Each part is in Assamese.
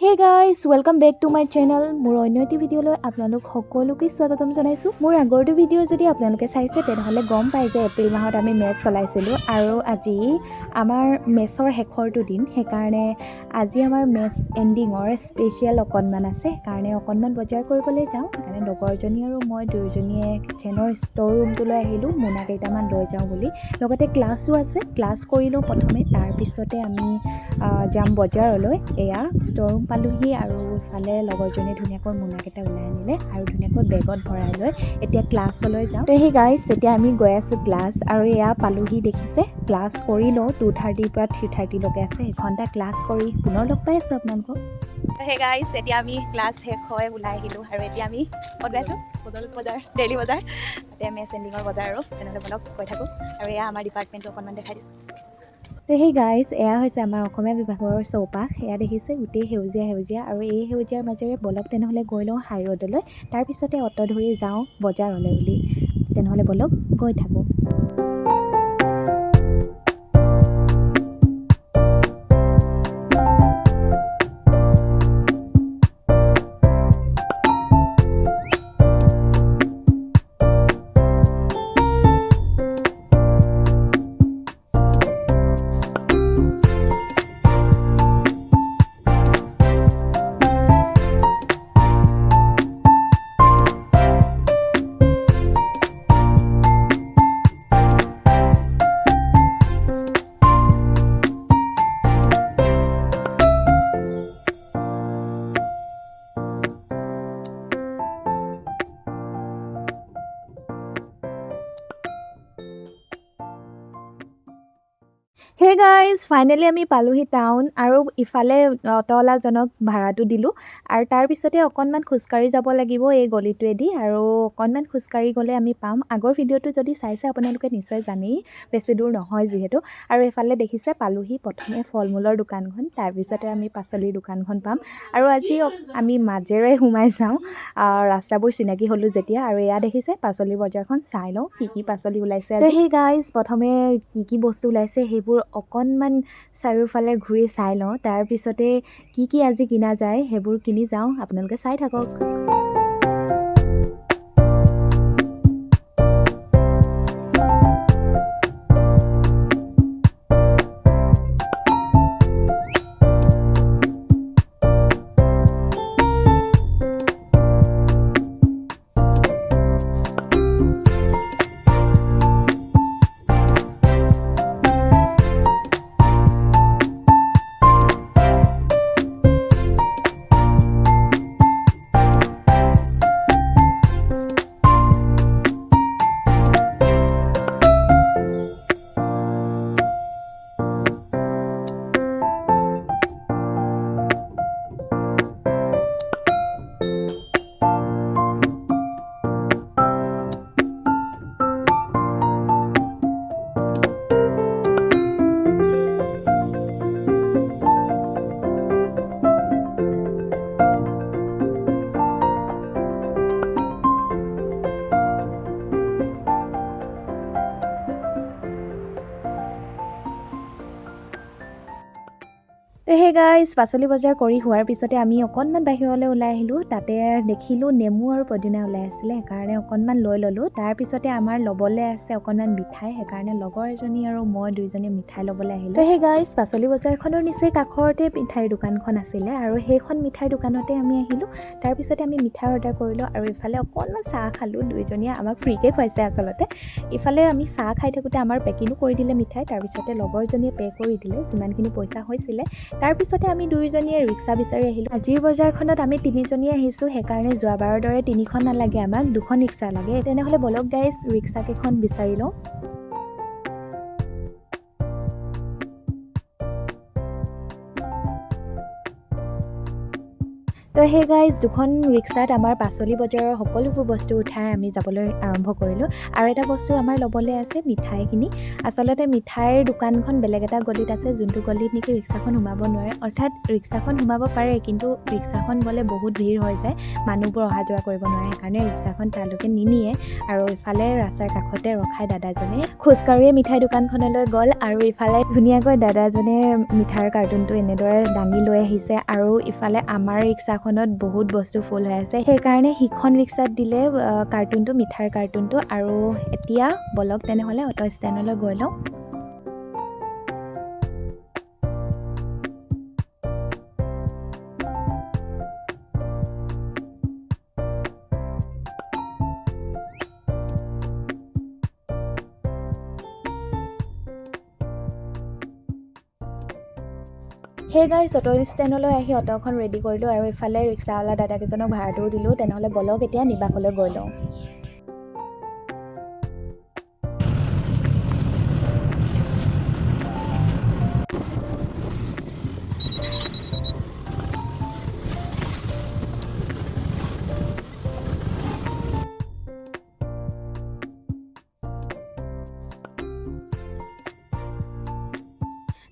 Hey guys, welcome back to my channel. মোৰ অন্য এটি ভিডিঅ'লৈ আপোনালোক সকলোকে স্বাগতম জনাইছোঁ। মোৰ আগৰটো ভিডিঅ' যদি আপোনালোকে চাইছে তেনেহ'লে গম পাই যে এপ্ৰিল মাহত আমি মেচ চলাইছিলোঁ আৰু আজি আমাৰ মেচৰ শেষৰটো দিন। সেইকাৰণে আজি আমাৰ মেচ এণ্ডিঙৰ স্পেচিয়েল অকণমান আছে। সেইকাৰণে অকণমান বজাৰ কৰিবলৈ যাওঁ। সেইকাৰণে লগৰজনী আৰু মই দুয়োজনীয়ে কিচেনৰ ষ্ট'ৰ ৰুমটোলৈ আহিলোঁ মোনা কেইটামান লৈ যাওঁ বুলি। লগতে ক্লাছো আছে, ক্লাছ কৰি লওঁ প্ৰথমে, তাৰপিছতে আমি যাম বজাৰলৈ। এয়া ষ্ট'ৰ ৰুম পালোহি আৰু ইফালে লগৰজনীয়ে ধুনীয়াকৈ মোনাকেইটা ওলাই আনিলে আৰু ধুনীয়াকৈ বেগত ভৰাই লৈ এতিয়া ক্লাছলৈ যাওঁ। তো সেই গাইজ এতিয়া আমি গৈ আছোঁ ক্লাছ আৰু এয়া পালোহি, দেখিছে। ক্লাছ কৰি লওঁ 2:30 পৰা 3:30লৈকে আছে, এঘণ্টা ক্লাছ কৰি পুনৰ লগ পাই আছোঁ আপোনালোকক। সেই গাইজ এতিয়া আমি ক্লাছ শেষ হৈ ওলাই আহিলোঁ আৰু এতিয়া আমি ক'ত গাইছোঁ? বজাৰ, ডেইলি বজাৰ। তাতে মেচ এণ্ডিঙৰ বজাৰ আৰু তেনেহ'লে বলক কৈ থাকোঁ। আৰু এয়া আমাৰ ডিপাৰ্টমেণ্টটো অকণমান দেখাই দিছোঁ। তো সেই গাইজ এয়া হৈছে আমাৰ অসমীয়া বিভাগৰ চৌপাশ। এয়া দেখিছে গোটেই সেউজীয়া আৰু এই সেউজীয়াৰ মাজেৰে বলক তেনেহ'লে গৈ লওঁ হাই ৰোডলৈ, তাৰপিছতে অটো ধৰি যাওঁ বজাৰলৈ বুলি। তেনেহ'লে বলক গৈ থাকোঁ। হে গাইজ ফাইনেলি আমি পালোহি টাউন আৰু ইফালে অটোৱালাজনক ভাড়াটো দিলোঁ আৰু তাৰপিছতে অকণমান খোজকাঢ়ি যাব লাগিব এই গলিটোৱেদি আৰু অকণমান খোজকাঢ়ি গ'লে আমি পাম। আগৰ ভিডিঅ'টো যদি চাইছে আপোনালোকে নিশ্চয় জানেই, বেছি দূৰ নহয় যিহেতু। আৰু এইফালে দেখিছে পালোহি প্ৰথমে ফল মূলৰ দোকানখন, তাৰপিছতে আমি পাচলিৰ দোকানখন পাম আৰু আজি আমি মাজেৰে সোমাই যাওঁ, ৰাস্তাবোৰ চিনাকি হ'লোঁ যেতিয়া। আৰু এয়া দেখিছে পাচলি বজাৰখন, চাই লওঁ কি কি পাচলি ওলাইছে। তো সেই গাইজ প্ৰথমে কি কি বস্তু ওলাইছে সেইবোৰ অকণমান চাৰিওফালে ঘূৰি চাই লওঁ, তাৰপিছতে কি কি আজি কিনা যায় সেইবোৰ কিনি যাওঁ। আপোনালোকে চাই থাকক। তো সেই গাইজ পাচলি বজাৰ কৰি হোৱাৰ পিছতে আমি অকণমান বাহিৰলৈ ওলাই আহিলোঁ। তাতে দেখিলোঁ নেমু আৰু পদিনা ওলাই আছিলে, সেইকাৰণে অকণমান লৈ ল'লোঁ। তাৰপিছতে আমাৰ ল'বলৈ আছে অকণমান মিঠাই, সেইকাৰণে লগৰ এজনী আৰু মই দুইজনী মিঠাই ল'বলৈ আহিলোঁ। তো সেই গাইজ পাচলি বজাৰখনৰ নিচেই কাষৰতে মিঠাইৰ দোকানখন আছিলে আৰু সেইখন মিঠাইৰ দোকানতে আমি আহিলোঁ। তাৰপিছতে আমি মিঠাই অৰ্ডাৰ কৰিলোঁ আৰু ইফালে অকণমান চাহ খালোঁ। দুইজনীয়ে আমাক ফ্ৰীকৈ খুৱাইছে আচলতে। ইফালে আমি চাহ খাই থাকোঁতে আমাৰ পেকিঙো কৰি দিলে মিঠাই, তাৰপিছতে লগৰজনীয়ে পে' কৰি দিলে যিমানখিনি পইচা হৈছিলে। তাৰপিছতে আমি দুয়োজনীয়ে ৰিক্সা বিচাৰি আহিলোঁ। আজিৰ বজাৰখনত আমি তিনিজনীয়ে আহিছোঁ, সেইকাৰণে যোৱাবাৰৰ দৰে তিনিখন নালাগে, আমাক দুখন ৰিক্সা লাগে। তেনেহ'লে বলক গাইজ ৰিক্সাকেইখন বিচাৰি লওঁ। তো তো সেই গাইজ দুখন ৰিক্সাত আমাৰ পাচলি বজাৰৰ সকলোবোৰ বস্তু উঠাই আমি যাবলৈ আৰম্ভ কৰিলোঁ। আৰু এটা বস্তু আমাৰ ল'বলৈ আছে মিঠাইখিনি। আচলতে মিঠাইৰ দোকানখন বেলেগ এটা গলিত আছে, যোনটো গলিত নেকি ৰিক্সাখন সোমাব নোৱাৰে। অৰ্থাৎ ৰিক্সাখন সোমাব পাৰে, কিন্তু ৰিক্সাখন গ'লে বহুত ভিৰ হৈ যায়, মানুহবোৰ অহা যোৱা কৰিব নোৱাৰে, সেইকাৰণে ৰিক্সাখন তালৈকে নিনিয়ে। আৰু ইফালে ৰাস্তাৰ কাষতে ৰখাই দাদাজনে খোজকাঢ়িয়ে মিঠাই দোকানখনলৈ গ'ল। আৰু ইফালে ধুনীয়াকৈ দাদাজনে মিঠাইৰ কাৰ্টুনটো এনেদৰে দাঙি লৈ আহিছে। আৰু ইফালে আমাৰ ৰিক্সাখনত বহুত বস্তু ফুল হৈ আছে, সেইকাৰণে সিখন ৰিক্সাত দিলে কাৰ্টুনটো, মিঠাইৰ কাৰ্টুনটো। আৰু এতিয়া বলক তেনেহ'লে অটো ষ্টেণ্ডলৈ গৈ লওঁ। সেই গাইজ অটো ষ্টেণ্ডলৈ আহি অটোখন ৰেডি কৰিলোঁ আৰু ইফালে ৰিক্সাৱালা দাদাকেইজনক ভাড়াটোও দিলোঁ। তেনেহ'লে বলক এতিয়া নিবাসলৈ গৈ লওঁ।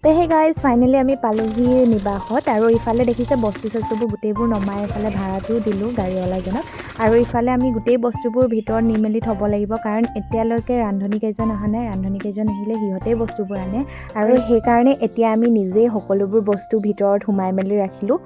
তো সেই গাইজ ফাইনেলি আমি পালোহি নিবাসত। আৰু ইফালে দেখিছে বস্তু চস্তুবোৰ গোটেইবোৰ নমাই ইফালে ভাড়াটোও দিলোঁ গাড়ীৱালাজনক। আৰু ইফালে আমি গোটেই বস্তুবোৰ ভিতৰত নি মেলি থ'ব লাগিব, কাৰণ এতিয়ালৈকে ৰান্ধনীকেইজন অহা নাই। ৰান্ধনীকেইজন আহিলে সিহঁতেই বস্তুবোৰ আনে, আৰু সেইকাৰণে এতিয়া আমি নিজেই সকলোবোৰ বস্তু ভিতৰত সোমাই মেলি ৰাখিলোঁ।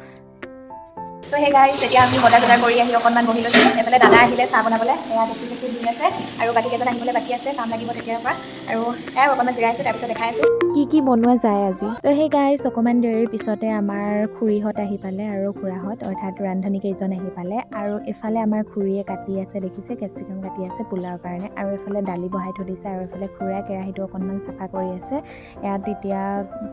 তো সেই গাইজ এতিয়া আমি বজাৰ চজাৰ কৰি আহি অকণমান বহি লৈছোঁ। এইফালে দাদা আহিলে চাহ বনাবলৈ, এয়া দেখি দি আছে। আৰু বাকীকেইজন আহিবলৈ বাকী আছে, কাম লাগিব তেতিয়াৰ পৰা। আৰু এয়া অকণমান জিৰাই আছোঁ, তাৰপিছত দেখাই আছোঁ কি বনোৱা যায় আজি। তো সেই গাইজ অকণমান দেৰিৰ পিছতে আমাৰ খুৰীহঁত আহি পালে, আৰু খুৰাহঁত অৰ্থাৎ ৰান্ধনীকেইজন আহি পালে। আৰু এফালে আমাৰ খুৰীয়ে কাটি আছে, দেখিছে কেপচিকাম কাটি আছে পোলাওৰ কাৰণে। আৰু এফালে দালি বহাই থৈ দিছে, আৰু এফালে খুৰাই কেৰাহীটো অকণমান চাফা কৰি আছে। ইয়াত এতিয়া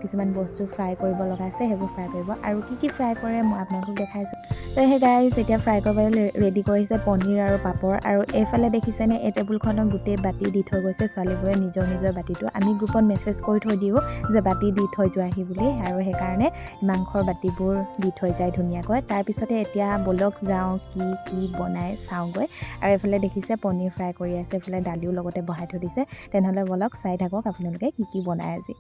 কিছুমান বস্তু ফ্ৰাই কৰিব লগা আছে, সেইবোৰ ফ্ৰাই কৰিব। আৰু কি ফ্ৰাই কৰে মই আপোনালোকক দেখাইছোঁ। তো সেই গাইজ এতিয়া ফ্ৰাই কৰিবলৈ ৰেডি কৰিছে পনীৰ আৰু পাপৰ। আৰু এইফালে দেখিছেনে এই টেবুলখনত গোটেই বাতি দি থৈ গৈছে ছোৱালীবোৰে নিজৰ নিজৰ বাতিটো। আমি গ্ৰুপত মেছেজ কৰি থৈ দিওঁ যে বাতি দি থৈ যোৱাহি বুলি, আৰু সেইকাৰণে মাংসৰ বাতিবোৰ দি থৈ যায় ধুনীয়াকৈ। তাৰপিছতে এতিয়া বলক যাওঁ কি বনাই চাওঁগৈ। আৰু এইফালে দেখিছে পনীৰ ফ্ৰাই কৰি আছে, এইফালে দালিও লগতে বহাই থৈ দিছে। তেনেহ'লে বলক চাই থাকক আপোনালোকে কি বনাই আজি।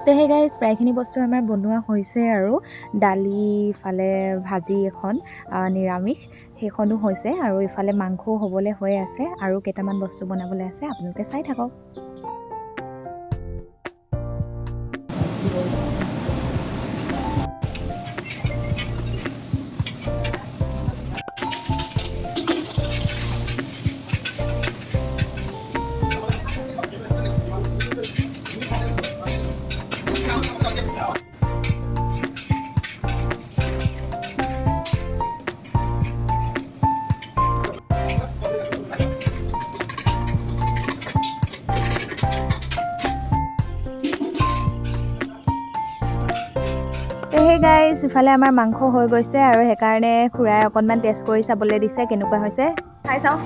তো সেই গাইজ প্ৰায়খিনি বস্তু আমাৰ বনোৱা হৈছে। আৰু দালি, ইফালে ভাজি এখন নিৰামিষ সেইখনো হৈছে, আৰু ইফালে মাংসও হ'বলৈ হৈ আছে, আৰু কেইটামান বস্তু বনাবলৈ আছে, আপোনালোকে চাই থাকক। সেই গাইজ ইফালে আমাৰ মাংস হৈ গৈছে আৰু সেইকাৰণে খুৰাই অকণমান টেষ্ট কৰি চাবলৈ দিছে কেনেকুৱা হৈছে খাই চাওঁ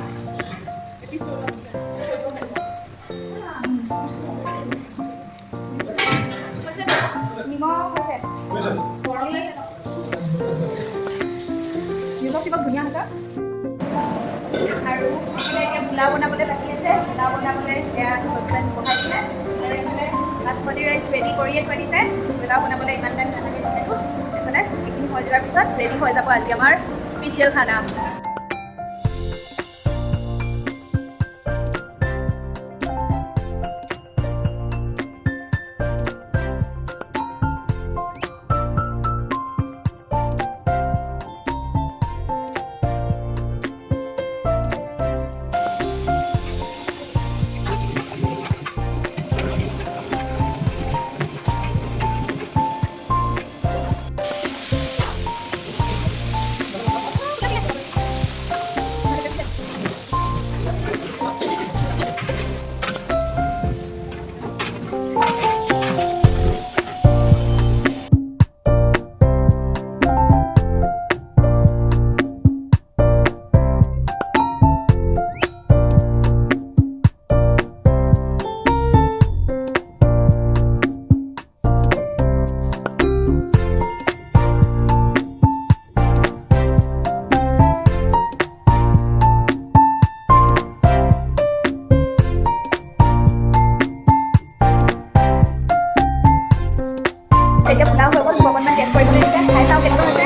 ধুনীয়া হৈছে আৰু এতিয়া পোলাও বনাবলৈ বাকী আছে পোলাও বনাবলৈ এতিয়া চচপেন বহাই দিছে আৰু এইফালে বাচমতি ৰাইচ ৰেডি কৰিয়ে থৈ দিছে পোলাও বনাবলৈ ইমান টাইম নালাগে যিহেতু এইফালে এইখিনি হৈ যোৱাৰ পিছত ৰেডি হৈ যাব আজি আমাৰ স্পেচিয়েল খানা এতিয়া পোলাও হৈ গ'ল অকণমান টেষ্ট কৰিবলৈ দিছে খাই চাওঁ কেনেকুৱা হৈছে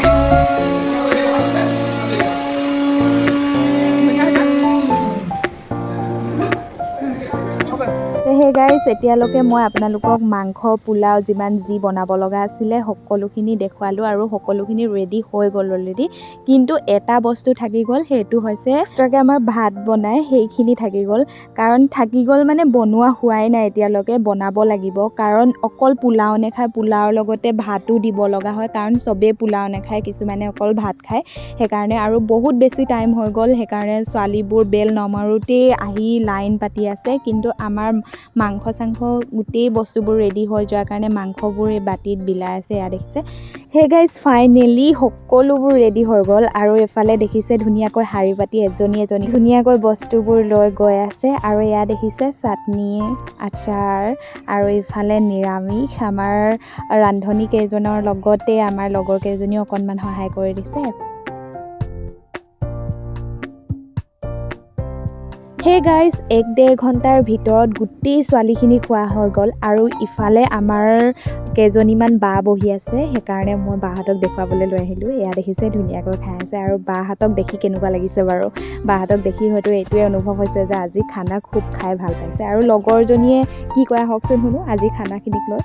সেই গাইজ এতিয়ালৈকে মই আপোনালোকক মাংস পোলাও যিমান যি বনাব লগা আছিলে সকলোখিনি দেখুৱালোঁ আৰু সকলোখিনি ৰেডি হৈ গ'ল অলৰেডি কিন্তু এটা বস্তু থাকি গ'ল সেইটো হৈছে এক্সট্ৰাকৈ আমাৰ ভাত বনাই সেইখিনি থাকি গ'ল কাৰণ থাকি গ'ল মানে বনোৱা হোৱাই নাই এতিয়ালৈকে বনাব লাগিব কাৰণ অকল পোলাও নাখায় পোলাওৰ লগতে ভাতো দিব লগা হয় কাৰণ চবেই পোলাও নাখায় কিছুমানে অকল ভাত খায় সেইকাৰণে আৰু বহুত বেছি টাইম হৈ গ'ল সেইকাৰণে ছোৱালীবোৰ বেল নমাৰোঁতেই আহি লাইন পাতি আছে কিন্তু আমাৰ মাংস চাংস গোটেই বস্তুবোৰ ৰেডি হৈ যোৱাৰ কাৰণে মাংসবোৰ এই বাতিত বিলাই আছে এয়া দেখিছে সেই গাইজ ফাইনেলি সকলোবোৰ ৰেডি হৈ গ'ল আৰু এফালে দেখিছে ধুনীয়াকৈ শাৰী পাতি এজনী ধুনীয়াকৈ বস্তুবোৰ লৈ গৈ আছে আৰু এয়া দেখিছে চাটনি আচাৰ আৰু ইফালে নিৰামিষ আমাৰ ৰান্ধনী কেইজনৰ লগতে আমাৰ লগৰ কেইজনীও অকণমান সহায় কৰি দিছে সেই গাইজ 1-1.5 ঘণ্টাৰ ভিতৰত গোটেই ছোৱালীখিনি খোৱা হৈ গ'ল আৰু ইফালে আমাৰ কেইজনীমান বা বহি আছে সেইকাৰণে মই বাহঁতক দেখুৱাবলৈ লৈ আহিলোঁ এয়া দেখিছে ধুনীয়াকৈ খাই আছে আৰু বাহঁতক দেখি কেনেকুৱা লাগিছে বাৰু বাহঁতক দেখি হয়তো এইটোৱে অনুভৱ হৈছে যে আজি খানা খুব খাই ভাল পাইছে আৰু লগৰজনীয়ে কি কয় আহকচোন শুনো আজি খানাখিনিক লৈ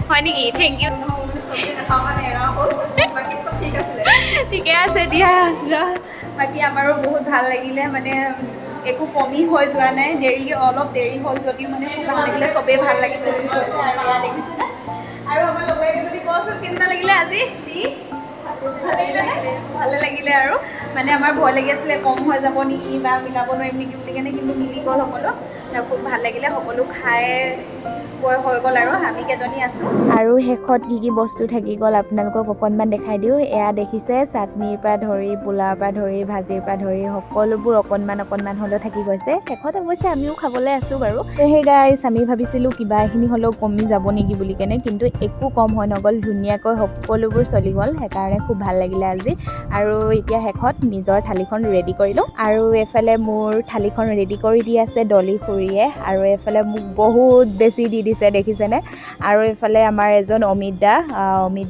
হয় নেকি থেংক ইউ ঠিকে আছে দিয়া বাকী আমাৰো বহুত ভাল লাগিলে মানে একো কমি হৈ যোৱা নাই অলপ দেৰি হ'ল যদিও মানে ভাল লাগিলে চবেই ভাল লাগিছে আৰু আমাৰ লগৰ যদি কচোন কেনেকুৱা লাগিলে আজি ভালে লাগিলে আৰু মানে আমাৰ ভয় লাগি আছিলে কম হৈ যাব নেকি বা মিলাব নোৱাৰিম নেকি বুলি কেনে কিন্তু মিলি গ'ল সকলো খুব ভাল লাগিলে সকলো খাই হৈ গ'ল আৰু আমি কেইজনী আছোঁ আৰু শেষত কি বস্তু থাকি গ'ল আপোনালোকক অকণমান দেখাই দিওঁ এয়া দেখিছে চাটনিৰ পৰা ধৰি পোলাওৰ পৰা ধৰি ভাজিৰ পৰা ধৰি সকলোবোৰ অকণমান হ'লেও থাকি গৈছে শেষত অৱশ্যে আমিও খাবলৈ আছোঁ বাৰু সেই গাইজ আমি ভাবিছিলোঁ কিবা এখিনি হ'লেও কমি যাব নেকি বুলি কেনে কিন্তু একো কম হৈ নগ'ল ধুনীয়াকৈ সকলোবোৰ চলি গ'ল সেইকাৰণে খুব ভাল লাগিলে আজি আৰু এতিয়া শেষত নিজৰ থালিখন ৰেডি কৰিলোঁ আৰু এফালে মোৰ থালিখন ৰেডি কৰি দি আছে ডলি খুৰীয়ে আৰু এফালে মোক বহুত বেছি বেছি দি দিছে দেখিছেনে। আৰু এইফালে আমাৰ এজন অমিত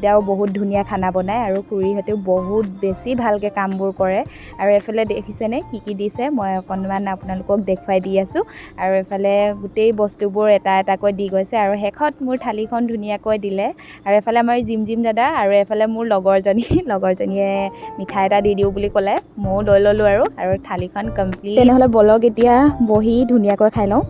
দাও বহুত ধুনীয়া খানা বনায় আৰু খুৰীহঁতেও বহুত বেছি ভালকৈ কামবোৰ কৰে। আৰু এইফালে দেখিছেনে কি দিছে, মই অকণমান আপোনালোকক দেখুৱাই দি আছোঁ। আৰু এইফালে গোটেই বস্তুবোৰ এটা এটাকৈ দি গৈছে আৰু শেষত মোৰ থালিখন ধুনীয়াকৈ দিলে। আৰু এইফালে আমাৰ জিম দাদা আৰু এইফালে মোৰ লগৰজনীয়ে মিঠাই এটা দি দিওঁ বুলি ক'লে, ময়ো লৈ ল'লোঁ আৰু থালিখন কমপ্লিট। তেনেহ'লে বলক এতিয়া বহি ধুনীয়াকৈ খাই লওঁ।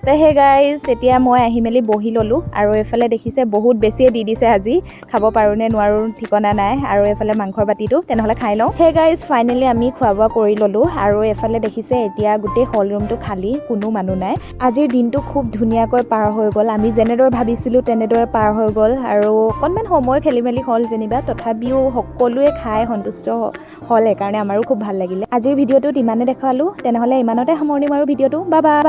তো হে গাইজ, এতিয়া মই আহি মেলি বহি ল'লোঁ আৰু এইফালে দেখিছে বহুত বেছিয়ে দি দিছে আজি, খাব পাৰোঁ নে নোৱাৰোঁ ঠিকনা নাই। আৰু এইফালে মাংসৰ বাতিটো, তেনেহ'লে খাই লওঁ। হে গাইজ, ফাইনেলি আমি খোৱা বোৱা কৰি ল'লোঁ আৰু এইফালে দেখিছে এতিয়া গোটেই হল ৰুমটো খালী, কোনো মানুহ নাই। আজিৰ দিনটো খুব ধুনীয়াকৈ পাৰ হৈ গ'ল, আমি যেনেদৰে ভাবিছিলোঁ তেনেদৰে পাৰ হৈ গ'ল। আৰু অকণমান সময় খেলি মেলি হ'ল যেনিবা, তথাপিও সকলোৱে খাই সন্তুষ্ট হ'ল, সেইকাৰণে আমাৰো খুব ভাল লাগিলে। আজিৰ ভিডিঅ'টোত ইমানে দেখালোঁ, তেনেহ'লে ইমানতে সামৰণি মাৰোঁ ভিডিঅ'টো। Bye bye.